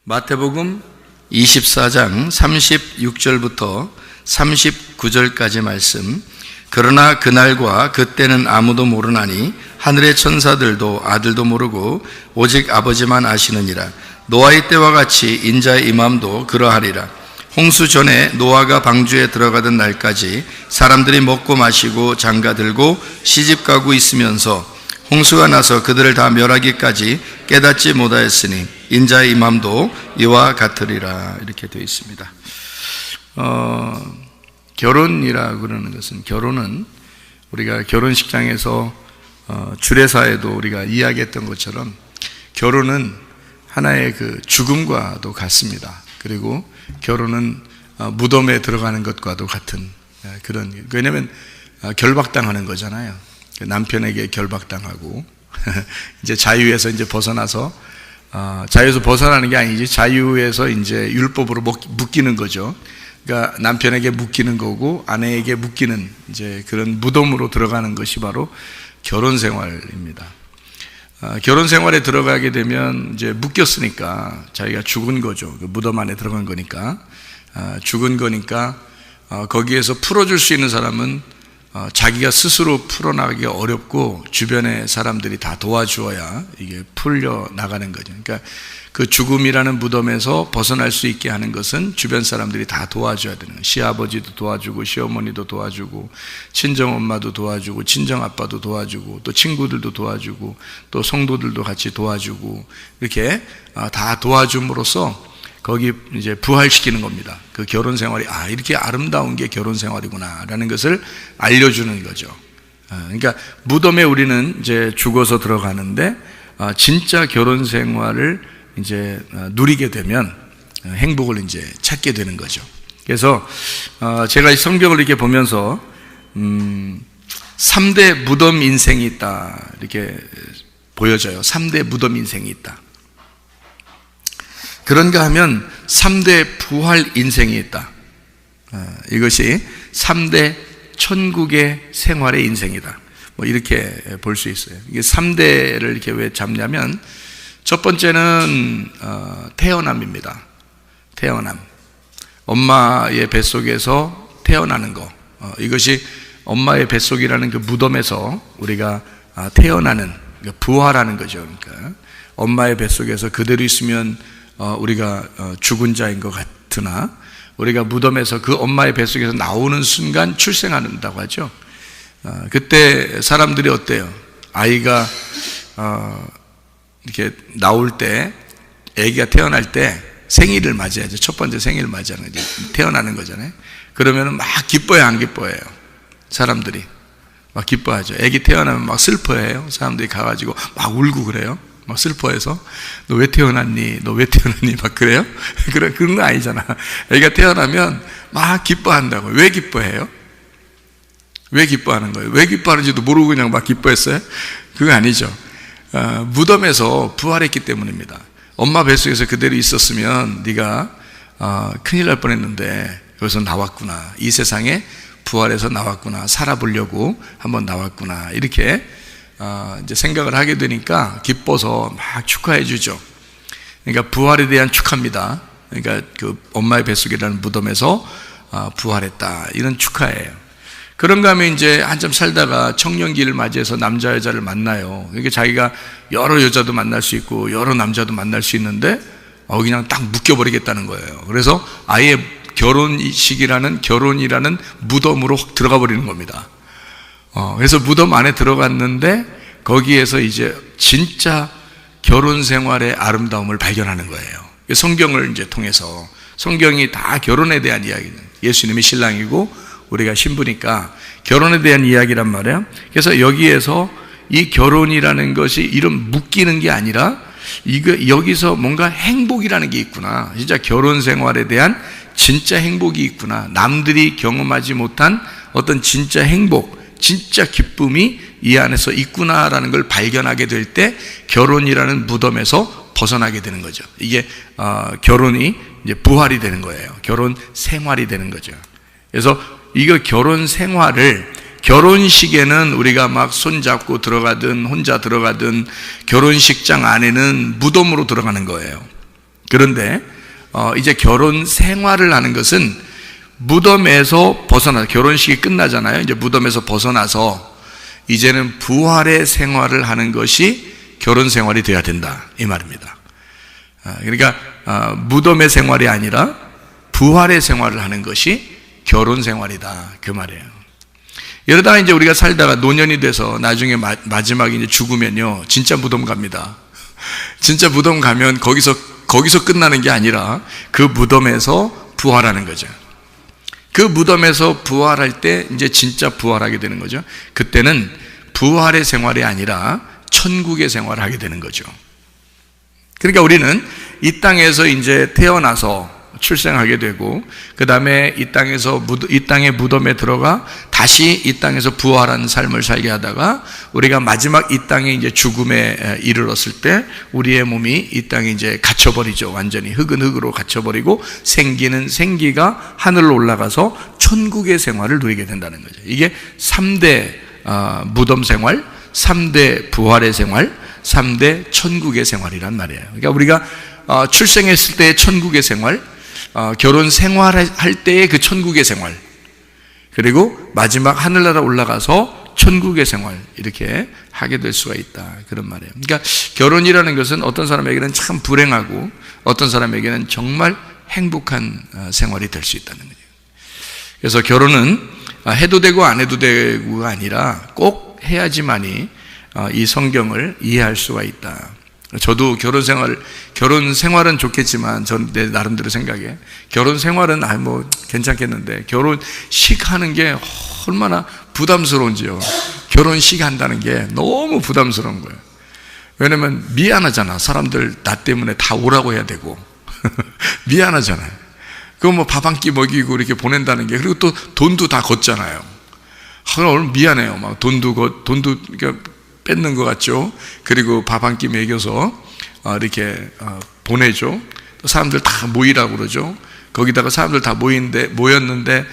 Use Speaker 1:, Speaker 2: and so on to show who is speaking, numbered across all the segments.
Speaker 1: 마태복음 24장 36절부터 39절까지 말씀. 그러나 그날과 그때는 아무도 모르나니 하늘의 천사들도 아들도 모르고 오직 아버지만 아시느니라. 노아의 때와 같이 인자의 임함도 그러하리라. 홍수 전에 노아가 방주에 들어가던 날까지 사람들이 먹고 마시고 장가들고 시집가고 있으면서 홍수가 나서 그들을 다 멸하기까지 깨닫지 못하였으니 인자의 임함도 이와 같으리라. 이렇게 되어 있습니다. 결혼이라고 그러는 것은, 결혼은 우리가 결혼식장에서 주례사에도 우리가 이야기했던 것처럼 결혼은 하나의 그 죽음과도 같습니다. 그리고 결혼은 무덤에 들어가는 것과도 같은 그런, 왜냐하면 결박당하는 거잖아요. 남편에게 결박당하고 이제 자유에서 이제 벗어나서 자유에서 벗어나는 게 아니지, 자유에서 이제 율법으로 묶이는 거죠. 그러니까 남편에게 묶이는 거고 아내에게 묶이는 이제 그런 무덤으로 들어가는 것이 바로 결혼 생활입니다. 결혼 생활에 들어가게 되면 이제 묶였으니까 자기가 죽은 거죠. 그 무덤 안에 들어간 거니까, 죽은 거니까 거기에서 풀어줄 수 있는 사람은 자기가 스스로 풀어나가기가 어렵고 주변의 사람들이 다 도와주어야 이게 풀려 나가는 거죠. 그러니까 그 죽음이라는 무덤에서 벗어날 수 있게 하는 것은 주변 사람들이 다 도와줘야 되는 거예요. 시아버지도 도와주고 시어머니도 도와주고 친정엄마도 도와주고 친정아빠도 도와주고 또 친구들도 도와주고 또 성도들도 같이 도와주고 이렇게 다 도와줌으로써 거기 이제 부활시키는 겁니다. 그 결혼 생활이 이렇게 아름다운 게 결혼 생활이구나 라는 것을 알려주는 거죠. 그러니까 무덤에 우리는 이제 죽어서 들어가는데 진짜 결혼 생활을 이제 누리게 되면 행복을 이제 찾게 되는 거죠. 그래서 제가 이 성경을 이렇게 보면서 3대 무덤 인생이 있다 이렇게 보여져요. 3대 무덤 인생이 있다. 그런가 하면 3대 부활 인생이 있다. 이것이 3대 천국의 생활의 인생이다. 뭐 이렇게 볼 수 있어요. 이게 3대를 이렇게 왜 잡냐면, 첫 번째는 태어남입니다. 태어남. 엄마의 뱃속에서 태어나는 거. 이것이 엄마의 뱃속이라는 그 무덤에서 우리가 태어나는, 부활하는 거죠. 그러니까 엄마의 뱃속에서 그대로 있으면 우리가 죽은 자인 것 같으나, 우리가 무덤에서 그 엄마의 뱃속에서 나오는 순간 출생한다고 하죠. 그때 사람들이 어때요? 아이가 이렇게 나올 때, 아기가 태어날 때 생일을 맞이하죠. 첫 번째 생일을 맞이하는 거죠. 태어나는 거잖아요. 그러면 막 기뻐요, 안 기뻐해요? 사람들이 막 기뻐하죠. 아기 태어나면 막 슬퍼해요. 사람들이 가가지고 막 울고 그래요. 막 슬퍼해서 너 왜 태어났니? 너 왜 태어났니? 막 그래요? 그런 거 아니잖아. 애가 태어나면 막 기뻐한다고. 왜 기뻐해요? 왜 기뻐하는 거예요? 왜 기뻐하는지도 모르고 그냥 막 기뻐했어요? 그거 아니죠. 무덤에서 부활했기 때문입니다. 엄마 뱃속에서 그대로 있었으면 네가 큰일 날 뻔했는데 여기서 나왔구나. 이 세상에 부활해서 나왔구나. 살아보려고 한번 나왔구나. 이렇게 이제 생각을 하게 되니까 기뻐서 막 축하해 주죠. 그러니까 부활에 대한 축하입니다. 그러니까 그 엄마의 뱃속이라는 무덤에서 부활했다, 이런 축하예요. 그런가 하면 이제 한참 살다가 청년기를 맞이해서 남자 여자를 만나요. 그러니까 자기가 여러 여자도 만날 수 있고 여러 남자도 만날 수 있는데 그냥 딱 묶여버리겠다는 거예요. 그래서 아예 결혼이라는 무덤으로 확 들어가 버리는 겁니다. 그래서 무덤 안에 들어갔는데 거기에서 이제 진짜 결혼 생활의 아름다움을 발견하는 거예요. 성경을 이제 통해서, 성경이 다 결혼에 대한 이야기는, 예수님이 신랑이고 우리가 신부니까 결혼에 대한 이야기란 말이에요. 그래서 여기에서 이 결혼이라는 것이 이런 묶이는 게 아니라 여기서 뭔가 행복이라는 게 있구나. 진짜 결혼 생활에 대한 진짜 행복이 있구나. 남들이 경험하지 못한 어떤 진짜 행복, 진짜 기쁨이 이 안에서 있구나라는 걸 발견하게 될 때 결혼이라는 무덤에서 벗어나게 되는 거죠. 이게 결혼이 이제 부활이 되는 거예요. 결혼 생활이 되는 거죠. 그래서 이거 결혼 생활을, 결혼식에는 우리가 막 손잡고 들어가든 혼자 들어가든 결혼식장 안에는 무덤으로 들어가는 거예요. 그런데 이제 결혼 생활을 하는 것은 무덤에서 벗어나, 결혼식이 끝나잖아요. 이제 무덤에서 벗어나서 이제는 부활의 생활을 하는 것이 결혼 생활이 되어야 된다, 이 말입니다. 그러니까 무덤의 생활이 아니라 부활의 생활을 하는 것이 결혼 생활이다, 그 말이에요. 이러다가 이제 우리가 살다가 노년이 돼서 나중에 마지막에 이제 죽으면요, 진짜 무덤 갑니다. 진짜 무덤 가면 거기서 끝나는 게 아니라 그 무덤에서 부활하는 거죠. 그 무덤에서 부활할 때 이제 진짜 부활하게 되는 거죠. 그때는 부활의 생활이 아니라 천국의 생활을 하게 되는 거죠. 그러니까 우리는 이 땅에서 이제 태어나서 출생하게 되고, 그 다음에 이 땅의 무덤에 들어가 다시 이 땅에서 부활한 삶을 살게 하다가 우리가 마지막 이 땅에 이제 죽음에 이르렀을 때 우리의 몸이 이 땅에 이제 갇혀버리죠. 완전히 흙은 흙으로 갇혀버리고 생기는 생기가 하늘로 올라가서 천국의 생활을 누리게 된다는 거죠. 이게 3대 무덤 생활, 3대 부활의 생활, 3대 천국의 생활이란 말이에요. 그러니까 우리가 출생했을 때의 천국의 생활, 결혼 생활할 때의 그 천국의 생활, 그리고 마지막 하늘나라 올라가서 천국의 생활, 이렇게 하게 될 수가 있다, 그런 말이에요. 그러니까 결혼이라는 것은 어떤 사람에게는 참 불행하고 어떤 사람에게는 정말 행복한 생활이 될 수 있다는 거예요. 그래서 결혼은 해도 되고 안 해도 되고가 아니라 꼭 해야지만이 이 성경을 이해할 수가 있다. 저도 결혼 생활은 좋겠지만, 전 내 나름대로 생각에 결혼 생활은 뭐 괜찮겠는데, 결혼식 하는 게 얼마나 부담스러운지요. 결혼식 한다는 게 너무 부담스러운 거예요. 왜냐면 미안하잖아. 사람들 나 때문에 다 오라고 해야 되고 미안하잖아요. 그거 뭐 밥 한 끼 먹이고 이렇게 보낸다는 게, 그리고 또 돈도 다 걷잖아요. 오늘 미안해요. 막 돈도 그러니까 뺏는 것 같죠. 그리고 밥 한 끼 먹여서 이렇게 보내죠. 또 사람들 다 모이라고 그러죠. 거기다가 사람들 다 모였는데,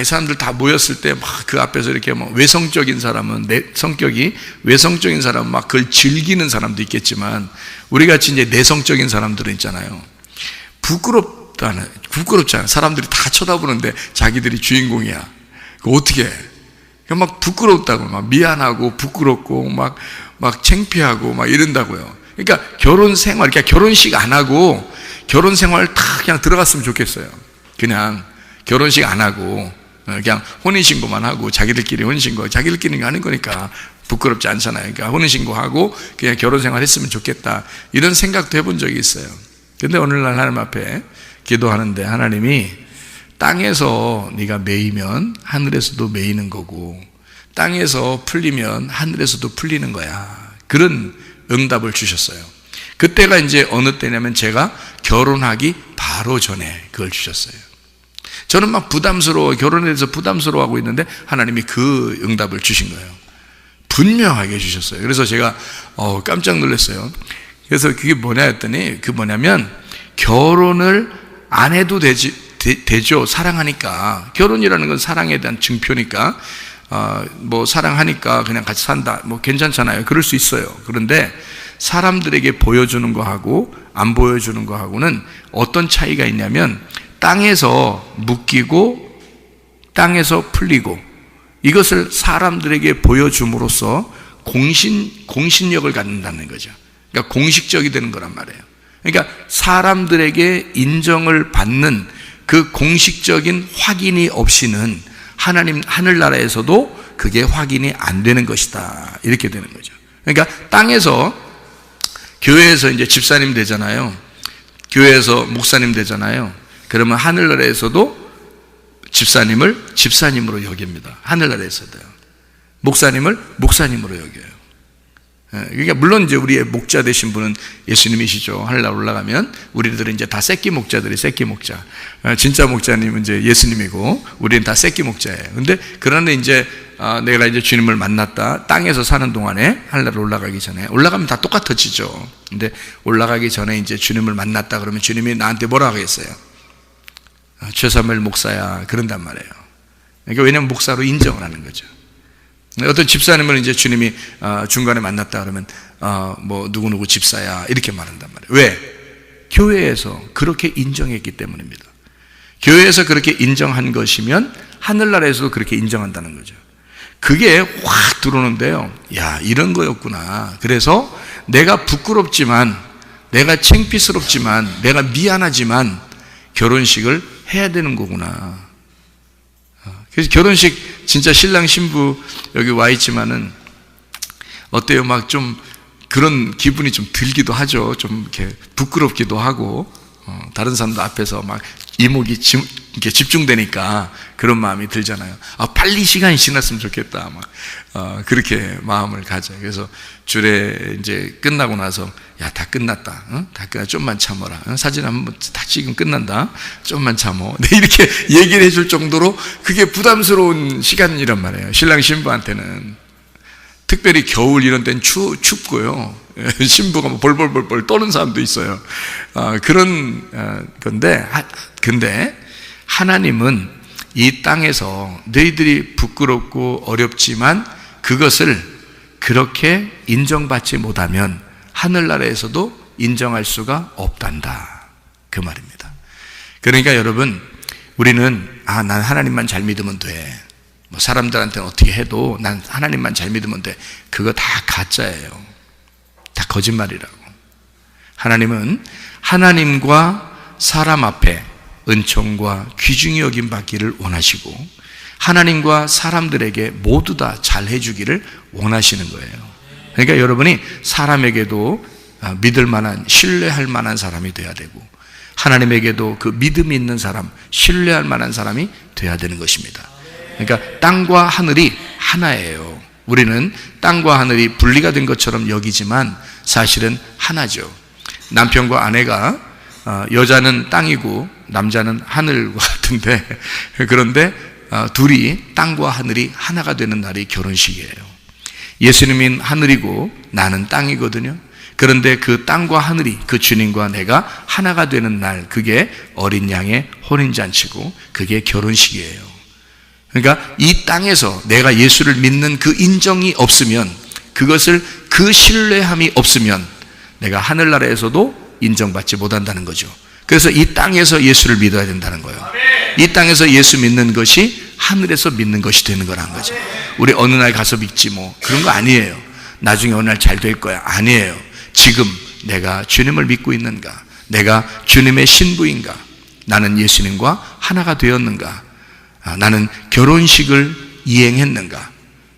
Speaker 1: 사람들 다 모였을 때 막 그 앞에서 이렇게 뭐 외성적인 사람은, 성격이 외성적인 사람은 막 그걸 즐기는 사람도 있겠지만, 우리 같이 이제 내성적인 사람들은 있잖아요. 부끄럽잖아요. 사람들이 다 쳐다보는데 자기들이 주인공이야. 그거 어떻게 해? 막 부끄럽다고, 막 미안하고 부끄럽고 막 창피하고 막 이런다고요. 그러니까 결혼 생활, 그러니까 결혼식 안 하고 결혼 생활 다 그냥 들어갔으면 좋겠어요. 그냥 결혼식 안 하고 그냥 혼인신고만 하고, 자기들끼리 혼인신고, 자기들끼리 하는 거니까 부끄럽지 않잖아요. 그러니까 혼인신고하고 그냥 결혼 생활 했으면 좋겠다, 이런 생각도 해본 적이 있어요. 근데 오늘날 하나님 앞에 기도하는데, 하나님이 땅에서 네가 매이면 하늘에서도 매이는 거고, 땅에서 풀리면 하늘에서도 풀리는 거야, 그런 응답을 주셨어요. 그때가 이제 어느 때냐면 제가 결혼하기 바로 전에 그걸 주셨어요. 저는 막 결혼에 대해서 부담스러워하고 있는데 하나님이 그 응답을 주신 거예요. 분명하게 주셨어요. 그래서 제가 깜짝 놀랐어요. 그래서 그게 뭐냐 했더니, 뭐냐면 결혼을 안 해도 되죠. 사랑하니까. 결혼이라는 건 사랑에 대한 증표니까, 뭐 사랑하니까 그냥 같이 산다, 뭐 괜찮잖아요. 그럴 수 있어요. 그런데 사람들에게 보여주는 거하고 안 보여주는 거하고는 어떤 차이가 있냐면, 땅에서 묶이고 땅에서 풀리고, 이것을 사람들에게 보여줌으로써 공신력을 갖는다는 거죠. 그러니까 공식적이 되는 거란 말이에요. 그러니까 사람들에게 인정을 받는 그 공식적인 확인이 없이는 하늘나라에서도 그게 확인이 안 되는 것이다, 이렇게 되는 거죠. 그러니까 땅에서, 교회에서 이제 집사님 되잖아요. 교회에서 목사님 되잖아요. 그러면 하늘나라에서도 집사님을 집사님으로 여깁니다. 하늘나라에서도요. 목사님을 목사님으로 여겨요. 그러니까 물론 이제 우리의 목자 되신 분은 예수님이시죠. 하늘나라 올라가면 우리들은 이제 다 새끼 목자들이 새끼 목자. 진짜 목자님은 이제 예수님이고 우리는 다 새끼 목자예요. 근데 그런데 이제 내가 이제 주님을 만났다. 땅에서 사는 동안에 하늘나라 올라가기 전에, 올라가면 다 똑같아지죠. 근데 올라가기 전에 이제 주님을 만났다 그러면 주님이 나한테 뭐라고 하겠어요? 최사무엘 목사야, 그런단 말이에요. 그러니까 왜냐면 목사로 인정을 하는 거죠. 어떤 집사님은 이제 주님이 중간에 만났다 그러면 뭐 누구누구 집사야, 이렇게 말한단 말이에요. 왜? 교회에서 그렇게 인정했기 때문입니다. 교회에서 그렇게 인정한 것이면 하늘나라에서도 그렇게 인정한다는 거죠. 그게 확 들어오는데요. 야, 이런 거였구나. 그래서 내가 부끄럽지만, 내가 창피스럽지만, 내가 미안하지만 결혼식을 해야 되는 거구나. 그래서 결혼식 진짜 신랑 신부 여기 와 있지만은 어때요? 막 좀 그런 기분이 좀 들기도 하죠. 좀 이렇게 부끄럽기도 하고, 다른 사람들 앞에서 막 이목이 이렇게 집중되니까 그런 마음이 들잖아요. 아, 빨리 시간이 지났으면 좋겠다. 막, 그렇게 마음을 가져요. 그래서 주례 이제 끝나고 나서, 야, 다 끝났다. 다 끝났다. 좀만 참아라. 사진 한번 다 찍으면 끝난다. 좀만 참어. 네, 이렇게 얘기를 해줄 정도로 그게 부담스러운 시간이란 말이에요. 신랑 신부한테는. 특별히 겨울 이런 때는 춥고요. 신부가 뭐 벌벌벌벌 떠는 사람도 있어요. 그런 건데, 근데 하나님은 이 땅에서 너희들이 부끄럽고 어렵지만 그것을 그렇게 인정받지 못하면 하늘나라에서도 인정할 수가 없단다. 그 말입니다. 그러니까 여러분, 우리는 난 하나님만 잘 믿으면 돼. 뭐 사람들한테는 어떻게 해도 난 하나님만 잘 믿으면 돼. 그거 다 가짜예요. 다 거짓말이라고. 하나님은 하나님과 사람 앞에 은총과 귀중히 여김 받기를 원하시고 하나님과 사람들에게 모두 다 잘해주기를 원하시는 거예요. 그러니까 여러분이 사람에게도 믿을 만한, 신뢰할 만한 사람이 돼야 되고 하나님에게도 그 믿음이 있는 사람, 신뢰할 만한 사람이 돼야 되는 것입니다. 그러니까 땅과 하늘이 하나예요. 우리는 땅과 하늘이 분리가 된 것처럼 여기지만 사실은 하나죠. 남편과 아내가 여자는 땅이고 남자는 하늘과 같은데, 그런데 둘이 땅과 하늘이 하나가 되는 날이 결혼식이에요. 예수님은 하늘이고 나는 땅이거든요. 그런데 그 땅과 하늘이, 그 주님과 내가 하나가 되는 날, 그게 어린 양의 혼인잔치고 그게 결혼식이에요. 그러니까 이 땅에서 내가 예수를 믿는 그 인정이 없으면, 그것을 그 신뢰함이 없으면 내가 하늘나라에서도 인정받지 못한다는 거죠. 그래서 이 땅에서 예수를 믿어야 된다는 거예요. 이 땅에서 예수 믿는 것이 하늘에서 믿는 것이 되는 거란 거죠. 우리 어느 날 가서 믿지 뭐 그런 거 아니에요. 나중에 어느 날 잘 될 거야. 아니에요. 지금 내가 주님을 믿고 있는가? 내가 주님의 신부인가? 나는 예수님과 하나가 되었는가? 나는 결혼식을 이행했는가?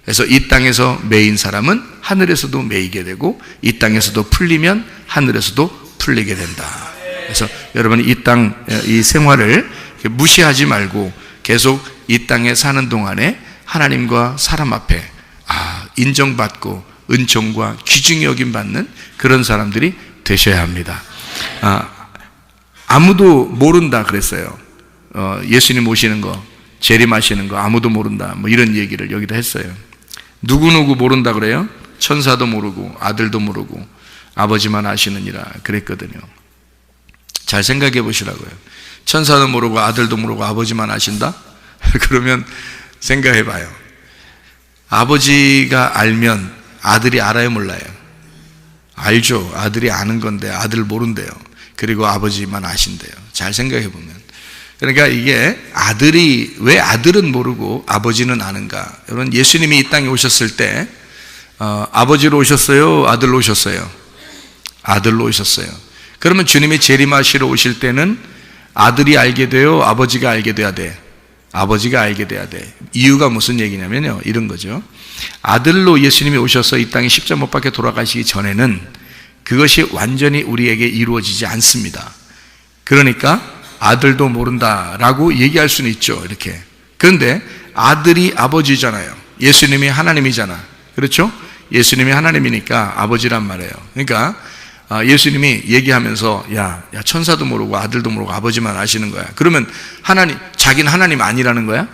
Speaker 1: 그래서 이 땅에서 매인 사람은 하늘에서도 매이게 되고 이 땅에서도 풀리면 하늘에서도 풀리게 된다. 그래서 여러분이 이 땅, 이 생활을 무시하지 말고 계속 이 땅에 사는 동안에 하나님과 사람 앞에 인정받고 은총과 귀중히 여김 받는 그런 사람들이 되셔야 합니다. 아무도 모른다 그랬어요. 예수님 오시는 거, 재림하시는 거 아무도 모른다, 뭐 이런 얘기를 여기다 했어요. 누구누구 모른다 그래요? 천사도 모르고 아들도 모르고 아버지만 아시느니라 그랬거든요. 잘 생각해 보시라고요. 천사도 모르고 아들도 모르고 아버지만 아신다? 그러면 생각해 봐요. 아버지가 알면 아들이 알아요, 몰라요? 알죠. 아들이 아는 건데 아들 모른대요. 그리고 아버지만 아신대요. 잘 생각해 보면. 그러니까 이게 아들이, 왜 아들은 모르고 아버지는 아는가? 여러분, 예수님이 이 땅에 오셨을 때 아버지로 오셨어요? 아들로 오셨어요? 아들로 오셨어요. 그러면 주님이 재림하시러 오실 때는 아들이 알게 돼요? 아버지가 알게 돼야 돼? 아버지가 알게 돼야 돼. 이유가 무슨 얘기냐면요, 이런 거죠. 아들로 예수님이 오셔서 이 땅에 십자가 못 박혀 돌아가시기 전에는 그것이 완전히 우리에게 이루어지지 않습니다. 그러니까 아들도 모른다라고 얘기할 수는 있죠, 이렇게. 그런데 아들이 아버지잖아요. 예수님이 하나님이잖아. 그렇죠? 예수님이 하나님이니까 아버지란 말이에요. 그러니까 예수님이 얘기하면서 야 천사도 모르고 아들도 모르고 아버지만 아시는 거야. 그러면 하나님, 자기는 하나님 아니라는 거야?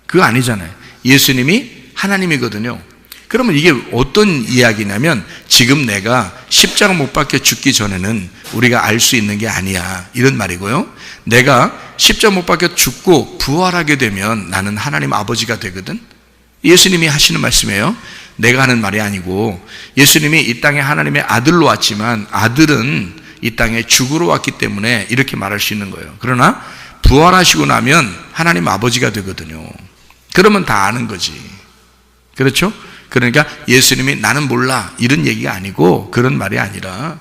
Speaker 1: 그거 아니잖아요. 예수님이 하나님이거든요. 그러면 이게 어떤 이야기냐면, 지금 내가 십자가 못 박혀 죽기 전에는 우리가 알 수 있는 게 아니야, 이런 말이고요. 내가 십자가 못 박혀 죽고 부활하게 되면 나는 하나님 아버지가 되거든. 예수님이 하시는 말씀이에요. 내가 하는 말이 아니고, 예수님이 이 땅에 하나님의 아들로 왔지만 아들은 이 땅에 죽으러 왔기 때문에 이렇게 말할 수 있는 거예요. 그러나 부활하시고 나면 하나님 아버지가 되거든요. 그러면 다 아는 거지. 그렇죠? 그러니까 예수님이 나는 몰라 이런 얘기가 아니고, 그런 말이 아니라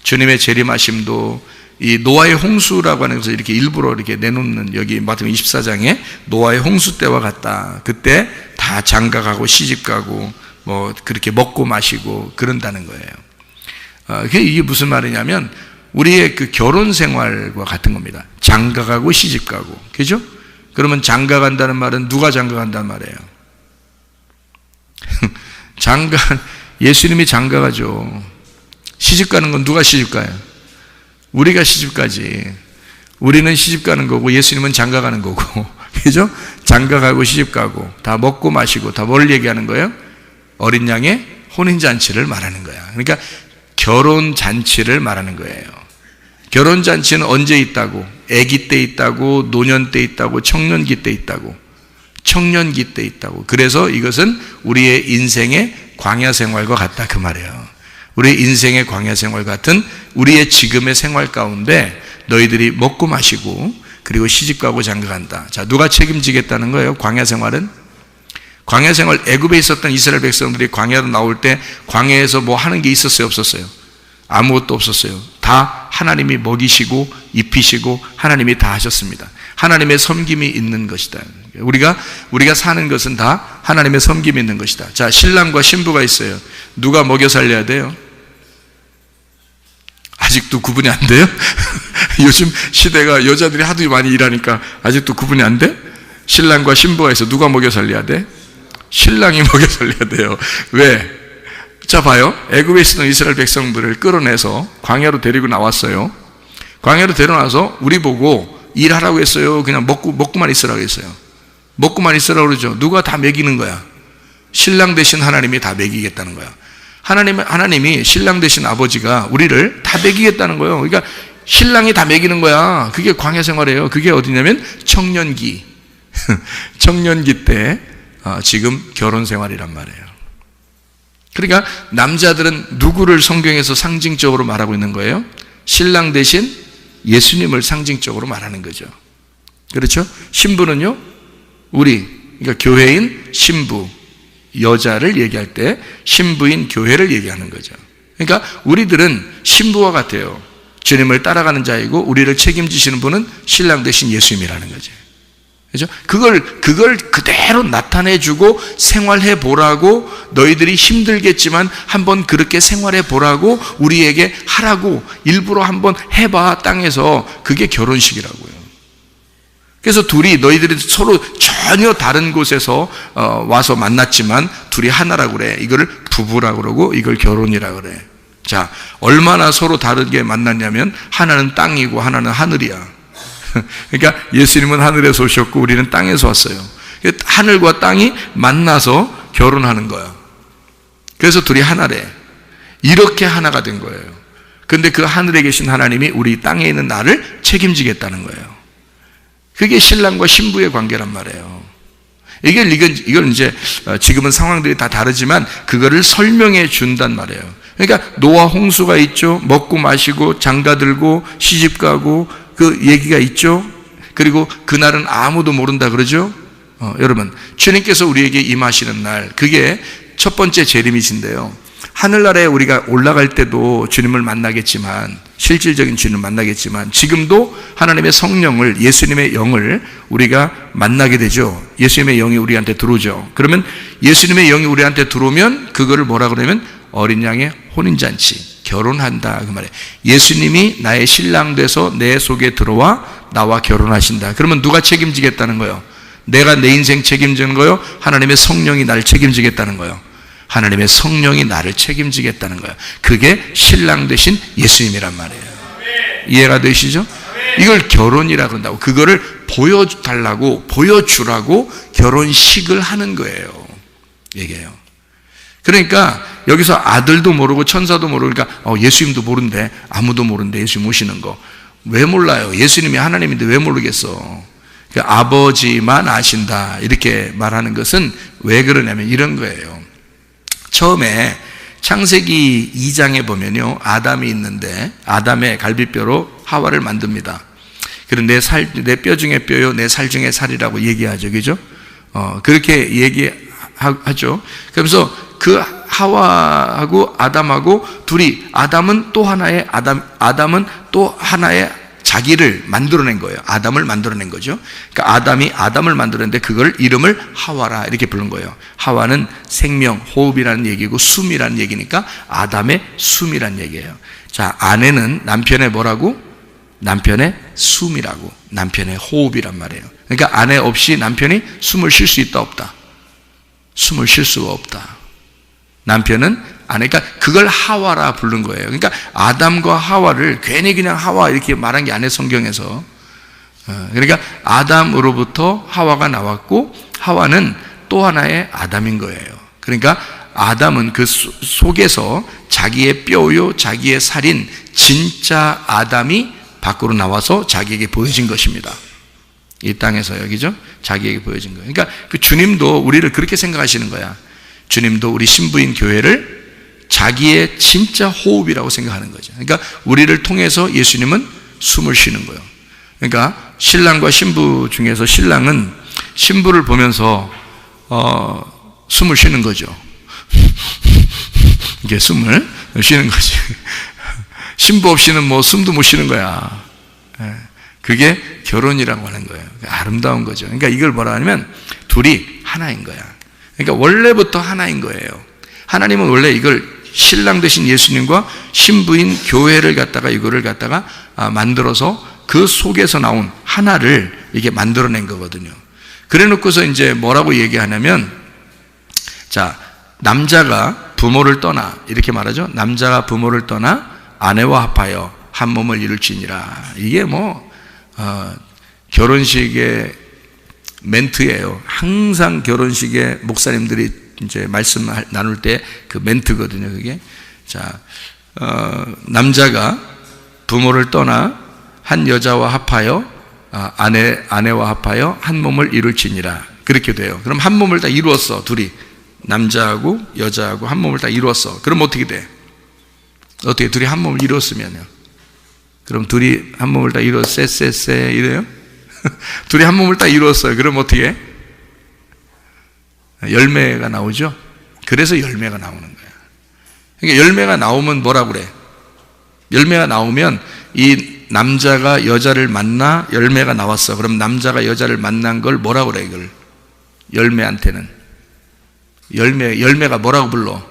Speaker 1: 주님의 재림하심도 이 노아의 홍수라고 하는 것을 이렇게 일부러 이렇게 내놓는, 여기 마태복음 24장에 노아의 홍수 때와 같다. 그때 다 장가가고 시집가고 뭐 그렇게 먹고 마시고 그런다는 거예요. 이게 무슨 말이냐면 우리의 그 결혼 생활과 같은 겁니다. 장가가고 시집가고, 그죠? 그러면 장가간다는 말은 누가 장가간다는 말이에요? 예수님이 장가가죠. 시집가는 건 누가 시집가요? 우리가 시집가지. 우리는 시집가는 거고 예수님은 장가가는 거고, 그죠? 장가가고 시집가고 다 먹고 마시고 다 뭘 얘기하는 거예요? 어린 양의 혼인잔치를 말하는 거야. 그러니까 결혼잔치를 말하는 거예요. 결혼잔치는 언제 있다고? 아기 때 있다고, 노년 때 있다고, 청년기 때 있다고. 청년기 때 있다고. 그래서 이것은 우리의 인생의 광야 생활과 같다, 그 말이에요. 우리의 인생의 광야 생활 같은 우리의 지금의 생활 가운데 너희들이 먹고 마시고 그리고 시집가고 장가간다. 자, 누가 책임지겠다는 거예요? 광야 생활은? 광야 생활, 애굽에 있었던 이스라엘 백성들이 광야로 나올 때 광야에서 뭐 하는 게 있었어요, 없었어요? 아무것도 없었어요. 다 하나님이 먹이시고 입히시고 하나님이 다 하셨습니다. 하나님의 섬김이 있는 것이다. 우리가 사는 것은 다 하나님의 섬김이 있는 것이다. 자, 신랑과 신부가 있어요. 누가 먹여 살려야 돼요? 아직도 구분이 안 돼요? 요즘 시대가 여자들이 하도 많이 일하니까 아직도 구분이 안 돼? 신랑과 신부가 있어. 누가 먹여 살려야 돼? 신랑이 먹여 살려야 돼요. 왜? 자, 봐요. 애굽에 있었던 이스라엘 백성들을 끌어내서 광야로 데리고 나왔어요. 광야로 데려나와서 우리 보고 일하라고 했어요? 그냥 먹고만 있으라고 했어요? 먹고만 있으라고 그러죠. 누가 다 먹이는 거야? 신랑 되신 하나님이 다 먹이겠다는 거야. 하나님이 신랑 되신 아버지가 우리를 다 먹이겠다는 거예요. 그러니까 신랑이 다 먹이는 거야. 그게 광야 생활이에요. 그게 어디냐면 청년기. 청년기 때 지금 결혼 생활이란 말이에요. 그러니까 남자들은 누구를 성경에서 상징적으로 말하고 있는 거예요? 신랑 대신 예수님을 상징적으로 말하는 거죠. 그렇죠? 신부는요, 그러니까 교회인 신부, 여자를 얘기할 때 신부인 교회를 얘기하는 거죠. 그러니까 우리들은 신부와 같아요. 주님을 따라가는 자이고 우리를 책임지시는 분은 신랑 대신 예수님이라는 거죠. 그죠? 그걸 그대로 나타내주고 생활해 보라고, 너희들이 힘들겠지만 한번 그렇게 생활해 보라고 우리에게 하라고, 일부러 한번 해봐 땅에서. 그게 결혼식이라고요. 그래서 너희들이 서로 전혀 다른 곳에서 와서 만났지만 둘이 하나라고 그래. 이거를 부부라고 그러고 이걸 결혼이라고 그래. 자, 얼마나 서로 다르게 만났냐면 하나는 땅이고 하나는 하늘이야. 그러니까 예수님은 하늘에서 오셨고 우리는 땅에서 왔어요. 하늘과 땅이 만나서 결혼하는 거야. 그래서 둘이 하나래. 이렇게 하나가 된 거예요. 근데 그 하늘에 계신 하나님이 우리 땅에 있는 나를 책임지겠다는 거예요. 그게 신랑과 신부의 관계란 말이에요. 이걸 이제 지금은 상황들이 다 다르지만 그거를 설명해 준단 말이에요. 그러니까 노아 홍수가 있죠. 먹고 마시고 장가들고 시집가고 그 얘기가 있죠. 그리고 그날은 아무도 모른다 그러죠. 여러분, 주님께서 우리에게 임하시는 날, 그게 첫 번째 재림이신데요. 하늘나라에 우리가 올라갈 때도 주님을 만나겠지만, 실질적인 주님을 만나겠지만, 지금도 하나님의 성령을, 예수님의 영을 우리가 만나게 되죠. 예수님의 영이 우리한테 들어오죠. 그러면 예수님의 영이 우리한테 들어오면 그거를 뭐라 그러면 어린 양의 혼인잔치, 결혼한다 그 말이에요. 예수님이 나의 신랑 돼서 내 속에 들어와 나와 결혼하신다. 그러면 누가 책임지겠다는 거예요? 내가 내 인생 책임지는 거예요? 하나님의 성령이 나를 책임지겠다는 거예요? 하나님의 성령이 나를 책임지겠다는 거예요. 그게 신랑 되신 예수님이란 말이에요. 이해가 되시죠? 이걸 결혼이라 그런다고. 그거를 보여달라고, 보여주라고 결혼식을 하는 거예요. 얘기해요. 그러니까 여기서 아들도 모르고 천사도 모르고, 그러니까 예수님도 모른대. 아무도 모른대. 예수님 오시는 거. 왜 몰라요? 예수님이 하나님인데 왜 모르겠어? 그러니까 아버지만 아신다. 이렇게 말하는 것은 왜 그러냐면 이런 거예요. 처음에 창세기 2장에 보면요, 아담이 있는데 아담의 갈비뼈로 하와를 만듭니다. 그런데 내 뼈 중에 뼈요, 내 살 중에 살이라고 얘기하죠, 그죠? 그렇게 얘기하죠. 그러면서 그 하와하고 아담하고 둘이, 아담은 또 하나의 자기를 만들어낸 거예요. 아담을 만들어낸 거죠. 그러니까 아담이 아담을 만들었는데 그걸 이름을 하와라 이렇게 부른 거예요. 하와는 생명, 호흡이라는 얘기고 숨이라는 얘기니까 아담의 숨이라는 얘기예요. 자, 아내는 남편의 뭐라고? 남편의 숨이라고, 남편의 호흡이란 말이에요. 그러니까 아내 없이 남편이 숨을 쉴 수 있다 없다? 숨을 쉴 수가 없다. 남편은 아내가 그걸 하와라 부른 거예요. 그러니까 아담과 하와를 괜히 그냥 하와 이렇게 말한 게 아니에요, 성경에서. 그러니까 아담으로부터 하와가 나왔고 하와는 또 하나의 아담인 거예요. 그러니까 아담은 그 속에서 자기의 뼈요 자기의 살인 진짜 아담이 밖으로 나와서 자기에게 보여진 것입니다. 이 땅에서 여기죠? 자기에게 보여진 거예요. 그러니까 그 주님도 우리를 그렇게 생각하시는 거야. 주님도 우리 신부인 교회를 자기의 진짜 호흡이라고 생각하는 거죠. 그러니까 우리를 통해서 예수님은 숨을 쉬는 거예요. 그러니까 신랑과 신부 중에서 신랑은 신부를 보면서 숨을 쉬는 거죠. 이게 숨을 쉬는 거지. 신부 없이는 뭐 숨도 못 쉬는 거야. 그게 결혼이라고 하는 거예요. 아름다운 거죠. 그러니까 이걸 뭐라 하냐면 둘이 하나인 거야. 그러니까 원래부터 하나인 거예요. 하나님은 원래 이걸 신랑 되신 예수님과 신부인 교회를 갖다가 이거를 갖다가 만들어서 그 속에서 나온 하나를 이게 만들어낸 거거든요. 그래 놓고서 이제 뭐라고 얘기하냐면, 자, 남자가 부모를 떠나 이렇게 말하죠. 남자가 부모를 떠나 아내와 합하여 한 몸을 이룰지니라. 이게 뭐 결혼식의 멘트예요. 항상 결혼식에 목사님들이 이제 말씀 나눌 때 그 멘트거든요, 그게. 자, 남자가 부모를 떠나 한 여자와 합하여 아내와 합하여 한 몸을 이룰지니라. 그렇게 돼요. 그럼 한 몸을 다 이루었어, 둘이. 남자하고 여자하고 한 몸을 다 이루었어. 그럼 어떻게 돼? 어떻게 둘이 한 몸을 이루었으면요? 그럼 둘이 한 몸을 다 쎄 이래요? 둘이 한 몸을 다 이루었어요. 그럼 어떻게 해? 열매가 나오죠? 그래서 열매가 나오는 거야. 그러니까 열매가 나오면 뭐라고 그래? 열매가 나오면 이 남자가 여자를 만나 열매가 나왔어. 그럼 남자가 여자를 만난 걸 뭐라고 그래, 이걸? 열매한테는. 열매가 뭐라고 불러?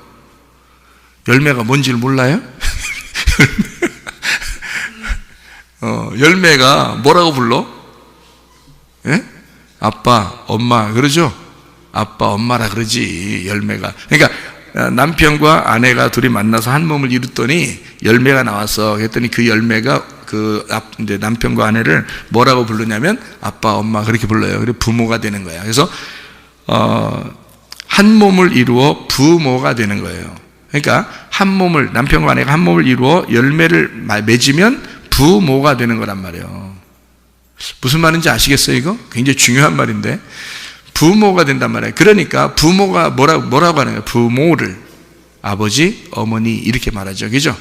Speaker 1: 열매가 뭔지를 몰라요? 열매가 뭐라고 불러? 예? 아빠, 엄마, 그러죠? 아빠, 엄마라 그러지, 열매가. 그러니까 남편과 아내가 둘이 만나서 한 몸을 이뤘더니 열매가 나왔어. 그랬더니 그 열매가 이제 남편과 아내를 뭐라고 부르냐면 아빠, 엄마 그렇게 불러요. 그리고 부모가 되는 거야. 그래서 한 몸을 이루어 부모가 되는 거예요. 그러니까 한 몸을, 남편과 아내가 한 몸을 이루어 열매를 맺으면 부모가 되는 거란 말이에요. 무슨 말인지 아시겠어요, 이거? 굉장히 중요한 말인데. 부모가 된단 말이에요. 그러니까 부모가 뭐라고 하는 거예요? 부모를 아버지, 어머니 이렇게 말하죠, 그죠?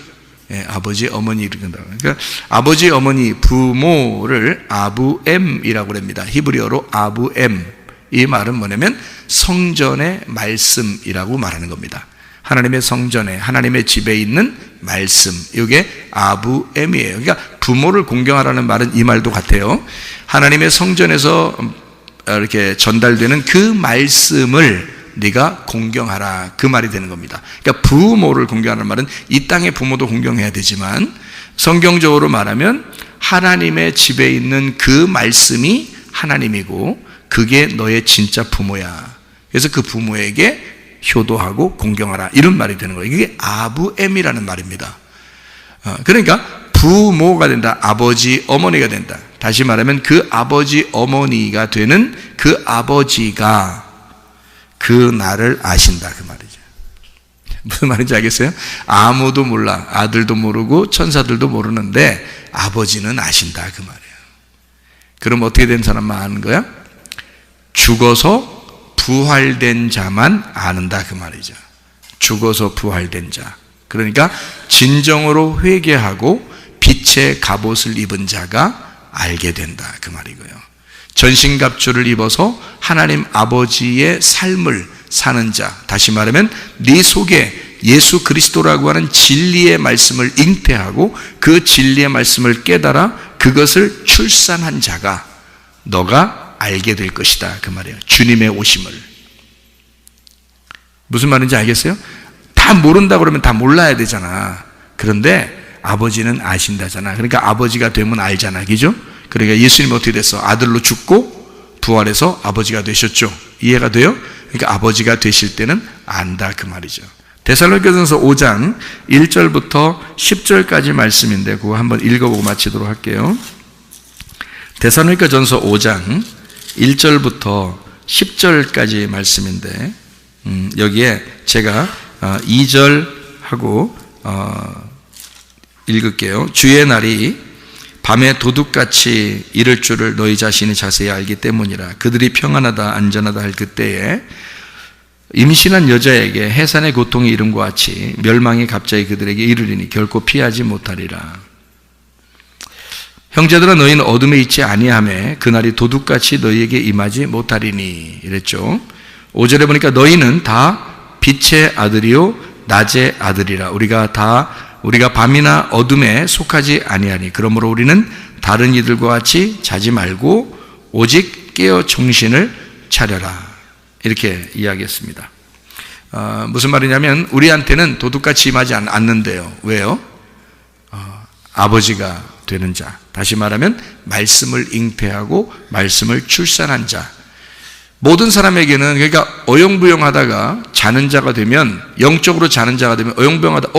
Speaker 1: 예, 아버지, 어머니 이렇게 한다고. 그러니까 아버지, 어머니, 부모를 아부엠이라고 합니다. 히브리어로 아부엠. 이 말은 뭐냐면 성전의 말씀이라고 말하는 겁니다. 하나님의 성전에, 하나님의 집에 있는 말씀, 이게 아부엠이에요. 그러니까 부모를 공경하라는 말은 이 말도 같아요. 하나님의 성전에서 이렇게 전달되는 그 말씀을 네가 공경하라, 그 말이 되는 겁니다. 그러니까 부모를 공경하는 말은 이 땅의 부모도 공경해야 되지만 성경적으로 말하면 하나님의 집에 있는 그 말씀이 하나님이고 그게 너의 진짜 부모야. 그래서 그 부모에게 효도하고 공경하라, 이런 말이 되는 거예요. 이게 아부엠이라는 말입니다. 그러니까 부모가 된다, 아버지, 어머니가 된다. 다시 말하면 그 아버지, 어머니가 되는 그 아버지가 그 나를 아신다, 그 말이죠. 무슨 말인지 알겠어요? 아무도 몰라, 아들도 모르고 천사들도 모르는데 아버지는 아신다, 그 말이에요. 그럼 어떻게 된 사람만 아는 거야? 죽어서 부활된 자만 아는다, 그 말이죠. 죽어서 부활된 자, 그러니까 진정으로 회개하고 빛의 갑옷을 입은 자가 알게 된다, 그 말이고요. 전신갑주를 입어서 하나님 아버지의 삶을 사는 자, 다시 말하면 네 속에 예수 그리스도라고 하는 진리의 말씀을 잉태하고 그 진리의 말씀을 깨달아 그것을 출산한 자가 너가 알게 될 것이다, 그 말이에요. 주님의 오심을. 무슨 말인지 알겠어요? 다 모른다 그러면 다 몰라야 되잖아. 그런데 아버지는 아신다잖아. 그러니까 아버지가 되면 알잖아, 그죠? 그러니까 예수님이 어떻게 됐어? 아들로 죽고 부활해서 아버지가 되셨죠. 이해가 돼요? 그러니까 아버지가 되실 때는 안다, 그 말이죠. 데살로니가전서 5장 1절부터 10절까지 말씀인데 그거 한번 읽어보고 마치도록 할게요. 데살로니가전서 5장 1절부터 10절까지 말씀인데 여기에 제가 2절하고 읽을게요. 주의 날이 밤에 도둑같이 이를 줄을 너희 자신이 자세히 알기 때문이라. 그들이 평안하다 안전하다 할 그때에 임신한 여자에게 해산의 고통이 이름과 같이 멸망이 갑자기 그들에게 이르리니 결코 피하지 못하리라. 형제들아, 너희는 어둠에 있지 아니하매 그날이 도둑같이 너희에게 임하지 못하리니, 이랬죠. 5절에 보니까 너희는 다 빛의 아들이요 낮의 아들이라. 우리가 밤이나 어둠에 속하지 아니하니 그러므로 우리는 다른 이들과 같이 자지 말고 오직 깨어 정신을 차려라, 이렇게 이야기했습니다. 무슨 말이냐면 우리한테는 도둑같이 임하지 않는데요. 왜요? 아버지가 되는 자, 다시 말하면 말씀을 잉태하고 말씀을 출산한 자, 모든 사람에게는, 그러니까 어영부영하다가 자는 자가 되면, 영적으로 자는 자가 되면 어영부영하다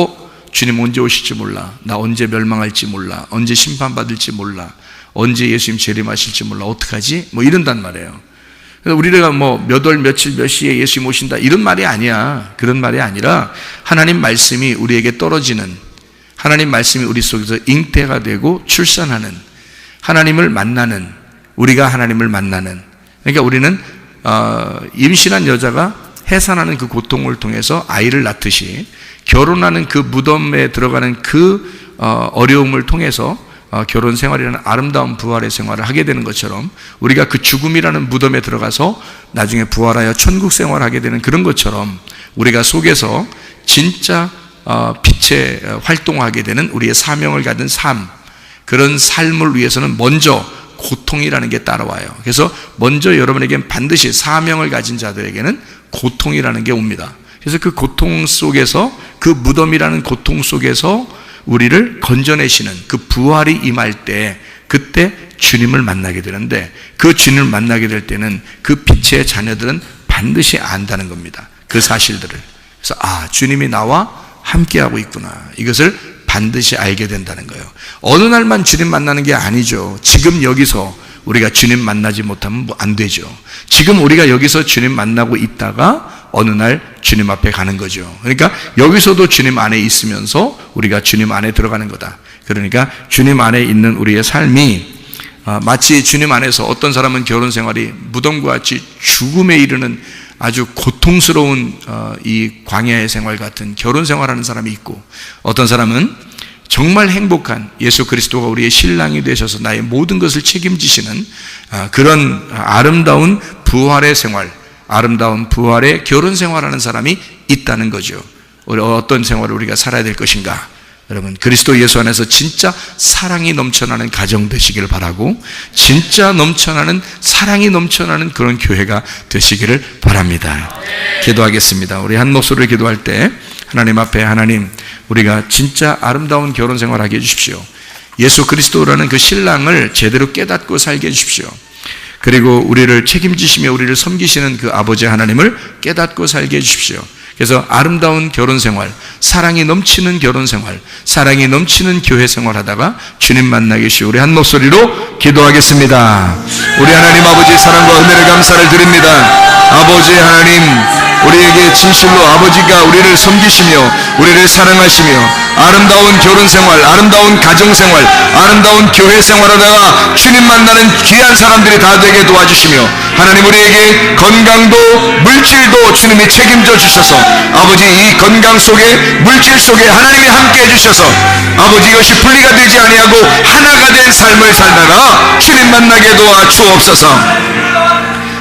Speaker 1: 주님 언제 오실지 몰라, 나 언제 멸망할지 몰라, 언제 심판받을지 몰라, 언제 예수님 재림하실지 몰라, 어떡하지? 이런단 말이에요. 그래서 우리가 몇 월 며칠 몇 시에 예수님 오신다 이런 말이 아니야. 그런 말이 아니라 하나님 말씀이 우리에게 떨어지는, 하나님 말씀이 우리 속에서 잉태가 되고 출산하는, 하나님을 만나는, 우리가 하나님을 만나는, 그러니까 우리는 임신한 여자가 해산하는 그 고통을 통해서 아이를 낳듯이 결혼하는 그 무덤에 들어가는 그 어려움을 통해서 결혼 생활이라는 아름다운 부활의 생활을 하게 되는 것처럼 우리가 그 죽음이라는 무덤에 들어가서 나중에 부활하여 천국 생활을 하게 되는 그런 것처럼 우리가 속에서 진짜 빛의 활동하게 되는 우리의 사명을 가진 삶, 그런 삶을 위해서는 먼저 고통이라는 게 따라와요. 그래서 먼저 여러분에게는 반드시 사명을 가진 자들에게는 고통이라는 게 옵니다. 그래서 그 고통 속에서, 그 무덤이라는 고통 속에서 우리를 건져내시는 그 부활이 임할 때, 그때 주님을 만나게 되는데, 그 주님을 만나게 될 때는 그 빛의 자녀들은 반드시 안다는 겁니다. 그 사실들을. 그래서 주님이 나와 함께하고 있구나, 이것을 반드시 알게 된다는 거예요. 어느 날만 주님 만나는 게 아니죠. 지금 여기서 우리가 주님 만나지 못하면 안 되죠. 지금 우리가 여기서 주님 만나고 있다가 어느 날 주님 앞에 가는 거죠. 그러니까 여기서도 주님 안에 있으면서 우리가 주님 안에 들어가는 거다. 그러니까 주님 안에 있는 우리의 삶이 마치 주님 안에서, 어떤 사람은 결혼 생활이 무덤과 같이 죽음에 이르는 아주 고통스러운 이 광야의 생활 같은 결혼 생활하는 사람이 있고, 어떤 사람은 정말 행복한 예수 그리스도가 우리의 신랑이 되셔서 나의 모든 것을 책임지시는 그런 아름다운 부활의 생활, 아름다운 부활의 결혼 생활하는 사람이 있다는 거죠. 어떤 생활을 우리가 살아야 될 것인가? 여러분, 그리스도 예수 안에서 진짜 사랑이 넘쳐나는 가정 되시기를 바라고, 진짜 넘쳐나는 사랑이 넘쳐나는 그런 교회가 되시기를 바랍니다. 기도하겠습니다. 우리 한 목소리를 기도할 때 하나님 앞에, 하나님, 우리가 진짜 아름다운 결혼 생활하게 해주십시오. 예수 그리스도라는 그 신랑을 제대로 깨닫고 살게 해주십시오. 그리고 우리를 책임지시며 우리를 섬기시는 그 아버지 하나님을 깨닫고 살게 해주십시오. 그래서 아름다운 결혼 생활, 사랑이 넘치는 결혼 생활, 사랑이 넘치는 교회 생활 하다가 주님 만나게 해주시오. 우리 한 목소리로 기도하겠습니다. 우리 하나님 아버지의 사랑과 은혜를 감사를 드립니다. 아버지 하나님, 우리에게 진실로 아버지가 우리를 섬기시며 우리를 사랑하시며 아름다운 결혼생활, 아름다운 가정생활, 아름다운 교회생활하다가 주님 만나는 귀한 사람들이 다 되게 도와주시며 하나님 우리에게 건강도 물질도 주님이 책임져 주셔서 아버지 이 건강 속에 물질 속에 하나님이 함께 해주셔서 아버지 이것이 분리가 되지 아니하고 하나가 된 삶을 살다가 주님 만나게 도와 주옵소서.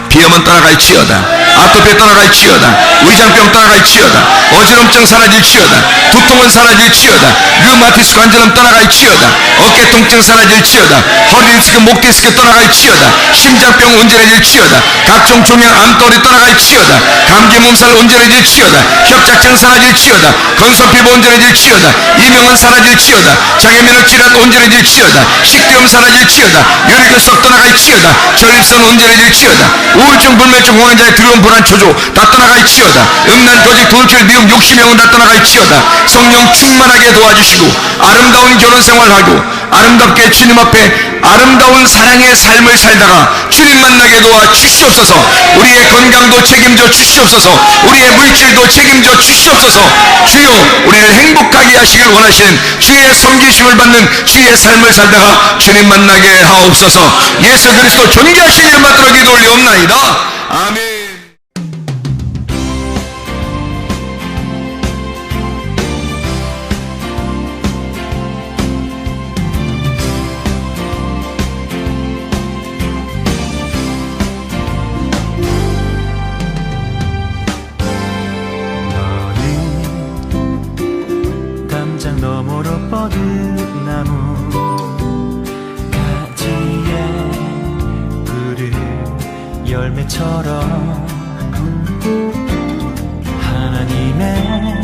Speaker 1: 비염은 떠나갈지어다, 아토피 떠나갈지어다, 위장병 떠나갈지어다, 어지럼증 사라질지어다, 두통은 사라질지어다, 류마티스 관절염 떠나갈지어다, 어깨 통증 사라질지어다, 허리 디스크, 목 디스크 떠나갈지어다, 심장병 온전해질지어다, 각종 종양 암돌이 떠나갈지어다, 감기 몸살 온전해질지어다, 협착증 사라질지어다, 건선 피부 온전해질지어다, 이명은 사라질지어다, 장애면역 질환 온전해질지어다, 식도염 사라질지어다, 혈액결석 떠나갈지어다, 전립선 온전해질지어다, 우울증, 불면증, 공황장애, 두려움, 불안, 초조 다 떠나갈지어다, 음란, 거짓, 돌출, 미움, 욕심, 영혼 다 떠나갈지어다. 성령 충만하게 도와주시고 아름다운 결혼생활하고 아름답게 주님 앞에 아름다운 사랑의 삶을 살다가 주님 만나게 도와 주시옵소서. 우리의 건강도 책임져 주시옵소서. 우리의 물질도 책임져 주시옵소서. 주여 우리를 행복하게 하시길 원하시는 주의 섬기심을 받는 주의 삶을 살다가 주님 만나게 하옵소서. 예수 그리스도 존귀하신 이름 받들어 기도 올리옵나이다. 아멘.
Speaker 2: 열매처럼 하나님의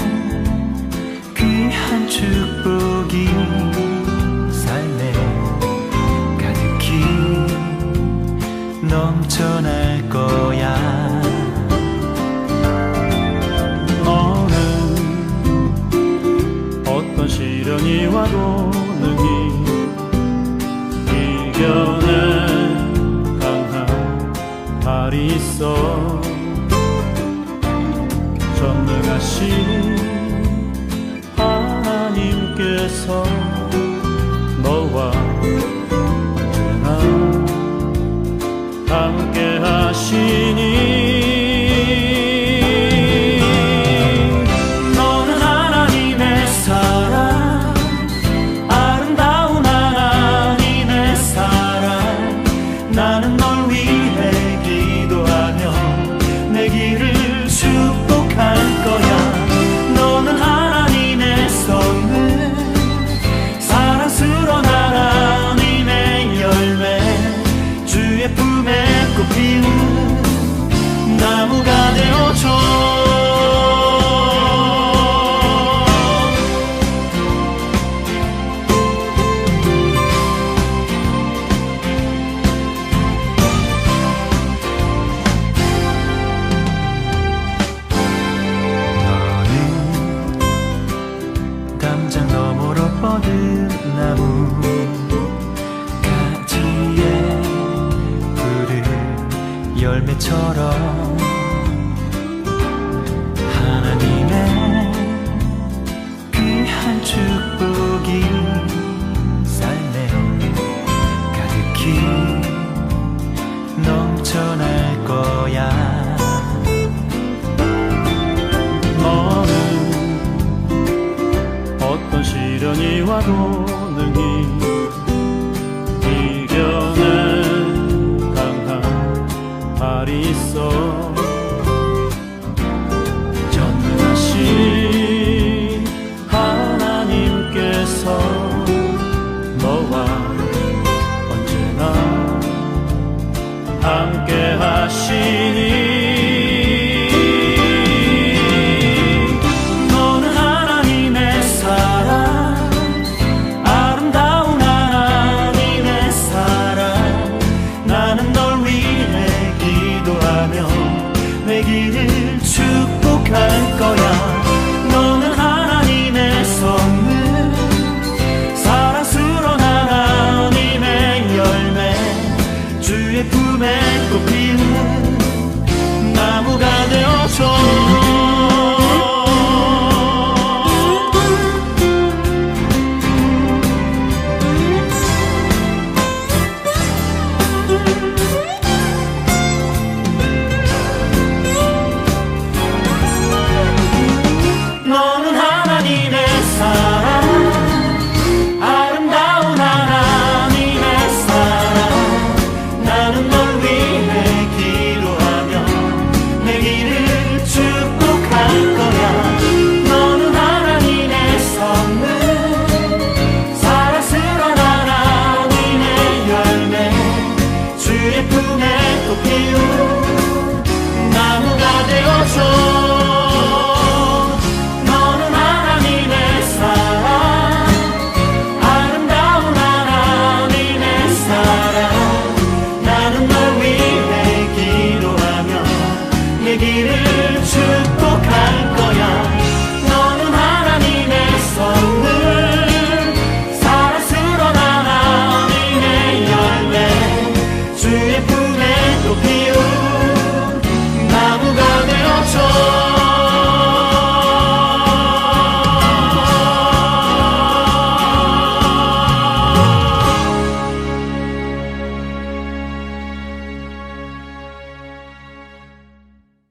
Speaker 2: 귀한 축복이 삶에 가득히 넘쳐날 거야. 너는 어떤 시련이 와도 능히 이겨내 발이 있어. 전능하신 하나님께서 너와 언제나 함께 하시니 너는 하나님의 사랑, 아름다운 하나님의 사랑. 나는 널 위해 내 길을 축복할 거야. 너는 하나님의 선물, 사랑스러운 하나님의 열매, 주의 품에 꽃 피우는 나무가 되어줘. 뻗은 나무 가지에 푸른 열매처럼 하나님의 귀한 축복이 삶에 가득히 넘쳐날 거야. 너는 어떤 시련이 와도 능히 이겨낸 강한 발이 있어. 전능하신 하나님께서 너와 언제나 함께 하시니